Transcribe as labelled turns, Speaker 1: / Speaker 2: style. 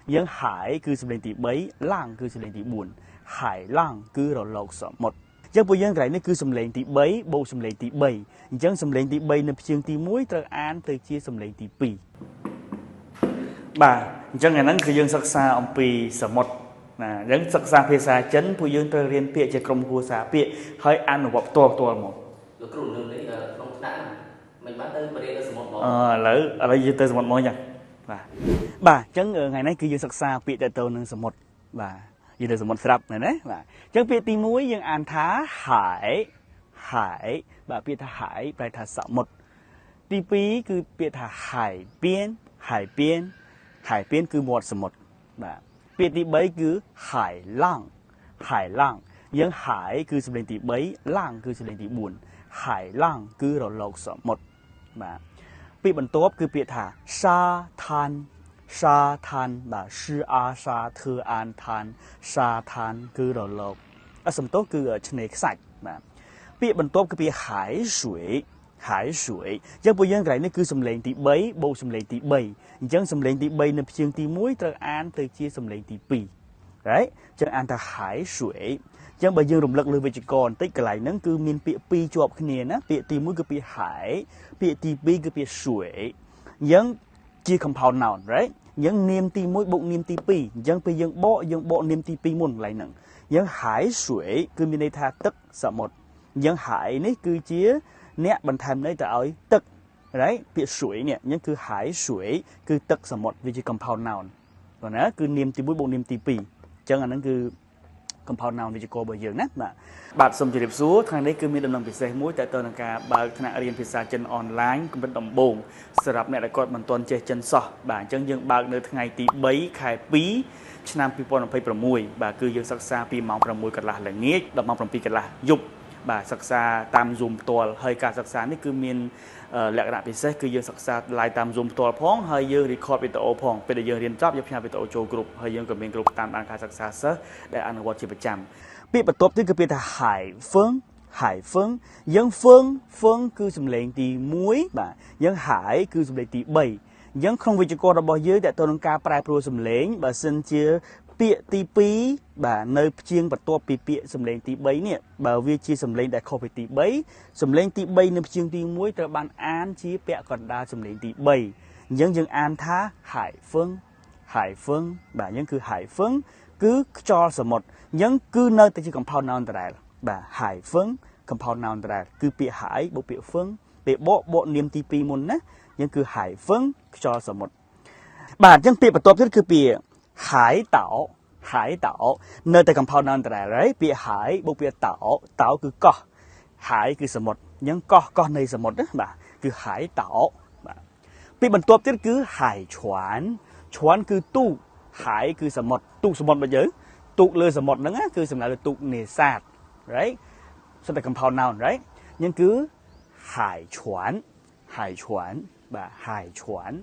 Speaker 1: nhưng hải cứ sầm lên tí bấy lang cứ sầm lên tí buồn hải lang cứ rồi lộc sọ một chẳng bây giờ cái này cứ sầm lên tí bấy bộ sầm lên tí bầy chẳng sầm lên tí bầy nè chương tí muối từ an từ chia sầm lên tí pi bà chẳng ngàyนั้นคือយើងសិក្សាអំពីសមុទ្រណាយើងសិក្សាភាសាចិនពួកយើងត្រូវរៀនពាក្យជាក្រុមគ្រួសារពាក្យហើយអនុវត្តផ្ទាល់មកលោកគ្រូនឹងនេះក្នុងថ្នាក់មិនបានទៅបរិញ្ញាបត្រសមុទ្រមកឥឡូវយើងទៅសមុទ្រមកចឹងបាទអញ្ចឹងថ្ងៃនេះគឺយើងសិក្សាពាក្យទៅនឹងសមុទ្របាទយើងទៅសមុទ្រស្រាប់ណាបាទអញ្ចឹងពាក្យទី1យើងអានថាhảiបាទពាក្យថាhảiប្រែថាសមុទ្រទី2គឺពាក្យថាhải biên គឺមាត់សមុទ្របាទពាក្យទី3គឺhải lang យើង hải គឺសំឡេងទី3 lang គឺសំឡេងទី4 hải lang គឺរលកសមុទ្របាទពាក្យបន្ទាប់គឺពាក្យថា沙滩បាទ是阿沙特安滩沙滩គឺរលកសំទោសគឺឆ្នេរខ្សាច់បាទពាក្យបន្ទាប់គឺពាក្យ海水អញ្ចឹងពួកយើងកន្លែងនេះគឺសំឡេងទី3បូកសំឡេងទី3អញ្ចឹងសំឡេងទី3នៅព្យញ្ជនទី1ត្រូវអានទៅជាសំឡេងទី2ហើយអញ្ចឹងអានថា海水អញ្ចឹងបើយើងរំលឹកលើវិជ្ជាករបន្តិចកន្លែងហ្នឹងគឺមានពាក្យ2ជាប់គ្នាណាពាក្យទី1គឺពាក្យhảiពាក្យទី2គឺពាក្យ水អញ្ចឹងជា compound noun right អញ្ចឹងនាមទី1បូកនាមទី2អញ្ចឹងពេលយើងបកនាមទី2មុនកន្លែងហ្នឹងអញ្ចឹងhải水គឺមានន័យថាទឹកសមុទ្រអញ្ចឹងhảiនេះគឺជាអ្នកបន្ថែមន័យទៅឲ្យទឹកright ពាក្យ水នេះអញ្ចឹងគឺhải水គឺទឹកសមុទ្រវាជា compound noun បាទណាគឺនាមទី1បូកនាមទី2អញ្ចឹងអាហ្នឹងគឺ compound noun វិជ្ជាកររបស់យើងណាបាទសូមជម្រាបសួរថ្ងៃនេះគឺមានដំណឹងពិសេសមួយតទៅនឹងការបើកថ្នាក់រៀនភាសាចិនអនឡាញកម្រិតដំបូងសម្រាប់អ្នកដែលគាត់មិនទាន់ចេះចិនសោះបាទអញ្ចឹងយើងបើកនៅថ្ងៃទី3ខែ2ឆ្នាំ2026បាទគឺយើងសិក្សាពីម៉ោង6កន្លះល្ងាចដល់ម៉ោង7កន្លះយប់បាទសិក្សាតាម Zoom ផ្ទាល់ហើយការសិក្សានេះគឺមានលក្ខណៈពិសេសគឺយើងសិក្សា live តាម Zoom ផ្ទាល់ផងហើយយើង record វីដេអូផងពេលដែលយើងរៀនចប់យើងផ្ញើវីដេអូចូលក្រុមហើយយើងក៏មានក្រុមតាមដានការសិក្សាសិស្សដែលអនុវត្តជាប្រចាំពាក្យបន្ទាប់ទៀតគឺពាក្យថាhải phương យើង phương គឺសំឡេងទី1បាទយើង hải គឺសំឡេងទី3អញ្ចឹងក្នុងវិជ្ជាកររបស់យើងតទៅនឹងការប្រែប្រួលសំឡេងបើសិនជាពាក្យទី2បាទនៅព្យាង្គបន្ទាប់ពីពាក្យសំឡេងទី3នេះបើវាជាសំឡេងដែលខុសពីទី3សំឡេងទី3នៅព្យាង្គទី1ត្រូវបានអានជាពាក្យកណ្ដាលសំឡេងទី3អញ្ចឹងយើងអានថាhải phương បាទអញ្ចឹងគឺhải phương គឺខ្យល់សមុទ្រអញ្ចឹងគឺនៅតែជា compound noun ដដែលបាទ hải phương compound noun ដដែលគឺពាក្យ hải បូកពាក្យ phương ពេលបកនាមទី2មុនណាអញ្ចឹងគឺ hải phương ខ្យល់សមុទ្របាទអញ្ចឹងពាក្យបន្ទាប់ទៀតគឺពាក្យhải tảo នៅតែ compound noun ដដែលហើយពាក្យ hải បូកពាក្យ tảo គឺកោះ hải គឺសមុទ្រអញ្ចឹងកោះនៃសមុទ្រណាបាទគឺ hải tảo បាទពាក្យបន្ទាប់ទៀតគឺ hải chuan គឺទូក hải គឺសមុទ្រទូកសមុទ្ររបស់យើងទូកលើសមុទ្រហ្នឹងគឺសំដៅលើទូកនេសាទ right សុទ្ធតែ compound noun right ហ្នឹងគឺ hải chuan បាទ hải chuan